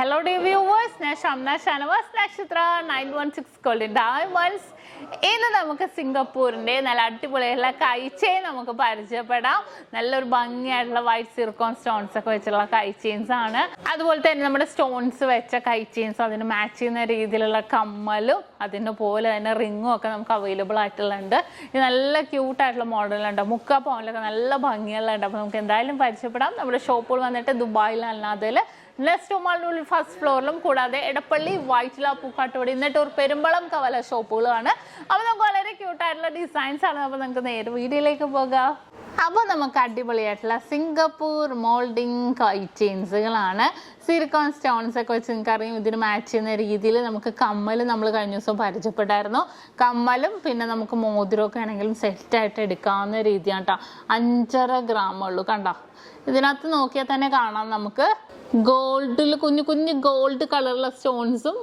Hello dear viewers, I am SHAMNA Nakshathra 916 Golden Diamonds. ഇന്ന് നമുക്ക് സിംഗപ്പൂരിന്റെ നല്ല അടിപൊളിയുള്ള കൈചെയിൻ നമുക്ക് പരിചയപ്പെടാം. നല്ലൊരു ഭംഗിയായിട്ടുള്ള വൈറ്റ് സിർക്കോൺ സ്റ്റോൺസ് ഒക്കെ വെച്ചുള്ള കൈചെയിൻസ് ആണ്. അതുപോലെ തന്നെ നമ്മുടെ സ്റ്റോൺസ് വെച്ച കൈചെയിൻസ് അതിന് മാച്ച് ചെയ്യുന്ന രീതിയിലുള്ള കമ്മലും അതിന്റെ പോലെ തന്നെ റിങ്ങും ഒക്കെ നമുക്ക് അവൈലബിൾ ആയിട്ടുള്ളത്. ഇത് നല്ല ക്യൂട്ട് ആയിട്ടുള്ള മോഡലുണ്ട്. മുക്കാ പൗണ്ടിലൊക്കെ നല്ല ഭംഗിയുള്ളുണ്ട്. അപ്പോൾ നമുക്ക് എന്തായാലും പരിചയപ്പെടാം. നമ്മുടെ ഷോപ്പുകൾ വന്നിട്ട് ദുബായിലല്ലാതെ നെക്സ്റ്റ് മാളിനുള്ളിൽ ഫസ്റ്റ് ഫ്ലോറിലും കൂടാതെ എടപ്പള്ളി വൈറ്റില പൂക്കാട്ടോട് ഇന്നിട്ടൂർ പെരുമ്പളം കവല ഷോപ്പുകളാണ്. അപ്പോൾ നമുക്ക് വളരെ ക്യൂട്ടായിട്ടുള്ള ഡിസൈൻസ് ആണ്. അപ്പോൾ നമുക്ക് നേരെ വീഡിയോയിലേക്ക് പോകാം. അപ്പോൾ നമുക്ക് അടിപൊളിയായിട്ടുള്ള സിംഗപ്പൂർ മോൾഡിങ് കൈചെയിൻസുകളാണ്. സിലിക്കോൺ സ്റ്റോൺസ് ഒക്കെ വെച്ച് നിങ്ങൾക്കറിയാം. ഇതിന് മാച്ച് ചെയ്യുന്ന രീതിയിൽ നമുക്ക് കമ്മൽ നമ്മൾ കഴിഞ്ഞ ദിവസം പരിചയപ്പെട്ടായിരുന്നു. കമ്മലും പിന്നെ നമുക്ക് മോതിരമൊക്കെ ആണെങ്കിലും സെറ്റായിട്ട് എടുക്കാവുന്ന രീതിയാണ് കേട്ടോ. 5.5 ഗ്രാമുള്ളൂ. കണ്ടോ, ഇതിനകത്ത് നോക്കിയാൽ തന്നെ കാണാം നമുക്ക് ഗോൾഡിൽ കുഞ്ഞു കുഞ്ഞു ഗോൾഡ് കളറുള്ള സ്റ്റോൺസും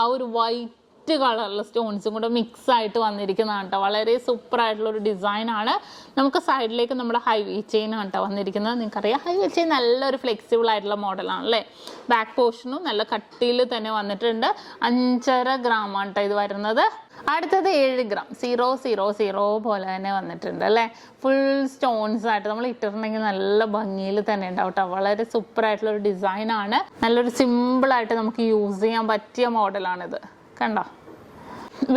ആ ഒരു വൈറ്റ് കളറുള്ള സ്റ്റോൺസും കൂടെ മിക്സ് ആയിട്ട് വന്നിരിക്കുന്നതാണ് കേട്ടോ. വളരെ സൂപ്പർ ആയിട്ടുള്ള ഒരു ഡിസൈനാണ്. നമുക്ക് സൈഡിലേക്ക് നമ്മുടെ ഹൈവേ ചെയിൻ ആണ് കേട്ടോ വന്നിരിക്കുന്നത്. നിങ്ങൾക്കറിയാം ഹൈവേ ചെയിൻ നല്ലൊരു ഫ്ലെക്സിബിൾ ആയിട്ടുള്ള മോഡലാണ് അല്ലേ. ബാക്ക് പോർഷനും നല്ല കട്ടിയിൽ തന്നെ വന്നിട്ടുണ്ട്. 5.5 ഗ്രാമാണ് കേട്ടോ ഇത് വരുന്നത്. അടുത്തത് 7 ഗ്രാം 000 പോലെ തന്നെ വന്നിട്ടുണ്ട് അല്ലേ. ഫുൾ സ്റ്റോൺസ് ആയിട്ട് നമ്മൾ ഇട്ടിട്ടുണ്ടെങ്കിൽ നല്ല ഭംഗിയിൽ തന്നെ ഉണ്ടാവും കേട്ടോ. വളരെ സൂപ്പർ ആയിട്ടുള്ള ഒരു ഡിസൈനാണ്. നല്ലൊരു സിമ്പിൾ ആയിട്ട് നമുക്ക് യൂസ് ചെയ്യാൻ പറ്റിയ മോഡലാണിത്. കണ്ടോ,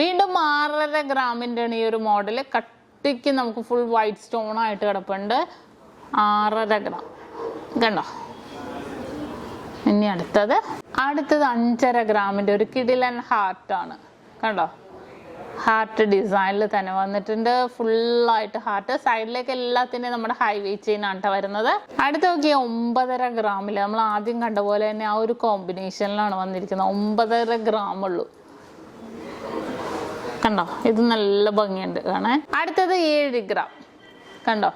വീണ്ടും 6.5 ഗ്രാമിൻ്റെ ആണ് ഈ ഒരു മോഡൽ. കട്ടിക്ക് നമുക്ക് ഫുൾ വൈറ്റ് സ്റ്റോൺ ആയിട്ട് കിടപ്പുണ്ട്. 6.5 ഗ്രാം കണ്ടോ. ഇനി അടുത്തത് 5.5 ഗ്രാമിൻ്റെ ഒരു കിടിലൻ ഹാർട്ടാണ്. കണ്ടോ, ഹാർട്ട് ഡിസൈനിൽ തന്നെ വന്നിട്ടുണ്ട്. ഫുള്ളായിട്ട് ഹാർട്ട്. സൈഡിലേക്ക് എല്ലാത്തിൻ്റെയും നമ്മുടെ ഹൈവേ ചെയിൻ ആണ് വരുന്നത്. അടുത്ത് നോക്കിയാൽ 9.5 ഗ്രാമിൽ നമ്മൾ ആദ്യം കണ്ട പോലെ തന്നെ ആ ഒരു കോമ്പിനേഷനിലാണ് വന്നിരിക്കുന്നത്. 9.5 ഗ്രാമുള്ളൂ. കണ്ടോ, ഇത് നല്ല ഭംഗിയുണ്ട് കാണാൻ. അടുത്തത് 7 ഗ്രാം. കണ്ടോ,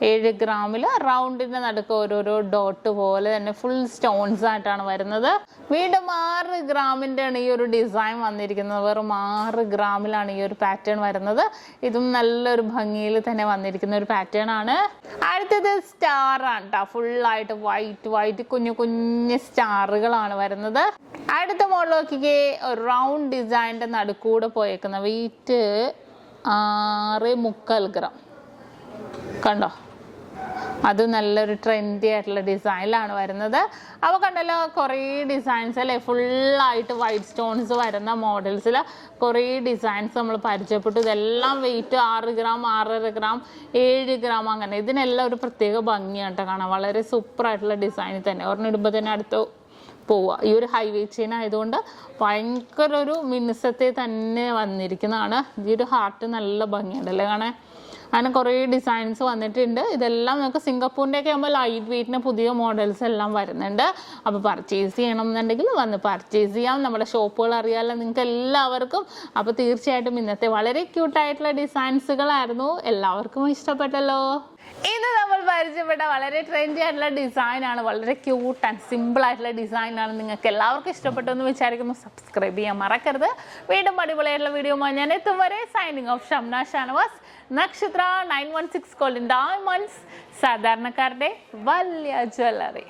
7 ഗ്രാമിൽ റൗണ്ടിന്റെ നടുക്ക് ഓരോരോ ഡോട്ട് പോലെ തന്നെ ഫുൾ സ്റ്റോൺസ് ആയിട്ടാണ് വരുന്നത്. വീണ്ടും 6 ഗ്രാമിൻ്റെ ആണ് ഈ ഒരു ഡിസൈൻ വന്നിരിക്കുന്നത്. വെറും 6 ഗ്രാമിലാണ് ഈ ഒരു പാറ്റേൺ വരുന്നത്. ഇതും നല്ലൊരു ഭംഗിയിൽ തന്നെ വന്നിരിക്കുന്ന ഒരു പാറ്റേൺ ആണ്. അടുത്തത് സ്റ്റാർ ആണ് കേട്ടോ. ഫുള്ളായിട്ട് വൈറ്റ് കുഞ്ഞു കുഞ്ഞു സ്റ്റാറുകളാണ് വരുന്നത്. അടുത്ത മോഡൽ നോക്കിക്കേ, റൗണ്ട് ഡിസൈനിന്റെ നടുക്കൂടെ പോയേക്കുന്ന വെയിറ്റ് 6.25 ഗ്രാം. കണ്ടോ, അത് നല്ലൊരു ട്രെൻഡി ആയിട്ടുള്ള ഡിസൈനിലാണ് വരുന്നത്. അപ്പോൾ കണ്ടല്ലോ, കുറേ ഡിസൈൻസ് അല്ലേ. ഫുള്ളായിട്ട് വൈറ്റ് സ്റ്റോൺസ് വരുന്ന മോഡൽസിൽ കുറേ ഡിസൈൻസ് നമ്മൾ പരിചയപ്പെട്ടു. ഇതെല്ലാം വെയിറ്റ് 6 ഗ്രാം 6.5 ഗ്രാം 7 ഗ്രാം അങ്ങനെ. ഇതിനെല്ലാം ഒരു പ്രത്യേക ഭംഗിയാണ് കേട്ടോ കാണാൻ. വളരെ സൂപ്പറായിട്ടുള്ള ഡിസൈനിൽ തന്നെ ഒരെണ്ണം ഇടുമ്പോൾ തന്നെ അടുത്ത് പോവുക. ഈ ഒരു ഹൈവേ ചെയിൻ ആയതുകൊണ്ട് ഭയങ്കര ഒരു മിനുസത്തെ തന്നെ വന്നിരിക്കുന്നതാണ്. ഈ ഒരു ഹാർട്ട് നല്ല ഭംഗിയുണ്ടല്ലേ കാണാൻ. അങ്ങനെ കുറേ ഡിസൈൻസ് വന്നിട്ടുണ്ട്. ഇതെല്ലാം നമുക്ക് സിംഗപ്പൂരിൻ്റെയൊക്കെ ആകുമ്പോൾ ലൈറ്റ് വെയ്റ്റിന് പുതിയ മോഡൽസ് എല്ലാം വരുന്നുണ്ട്. അപ്പോൾ പർച്ചേസ് ചെയ്യണം എന്നുണ്ടെങ്കിൽ വന്ന് പർച്ചേസ് ചെയ്യാം. നമ്മുടെ ഷോപ്പുകൾ അറിയാമല്ലോ നിങ്ങൾക്ക് എല്ലാവർക്കും. അപ്പോൾ തീർച്ചയായിട്ടും ഇന്നത്തെ വളരെ ക്യൂട്ടായിട്ടുള്ള ഡിസൈൻസുകളായിരുന്നു. എല്ലാവർക്കും ഇഷ്ടപ്പെട്ടല്ലോ. ഇത് നമ്മൾ പരിചയപ്പെട്ട വളരെ ട്രെൻഡി ആയിട്ടുള്ള ഡിസൈനാണ്. വളരെ ക്യൂട്ട് ആൻഡ് സിമ്പിൾ ആയിട്ടുള്ള ഡിസൈനാണ്. നിങ്ങൾക്ക് എല്ലാവർക്കും ഇഷ്ടപ്പെട്ടു എന്ന് വിചാരിക്കുന്നു. സബ്സ്ക്രൈബ് ചെയ്യാൻ മറക്കരുത്. വീണ്ടും അടിപൊളിയായിട്ടുള്ള വീഡിയോ ഞാൻ എത്തും വരെ സൈനിങ് ഓഫ് ഷംന ഷാനവാസ്, നക്ഷത്ര 916 ഗോൾഡൻ ഡയമണ്ട്സ്, സാധാരണക്കാരുടെ വലിയ ജ്വല്ലറി.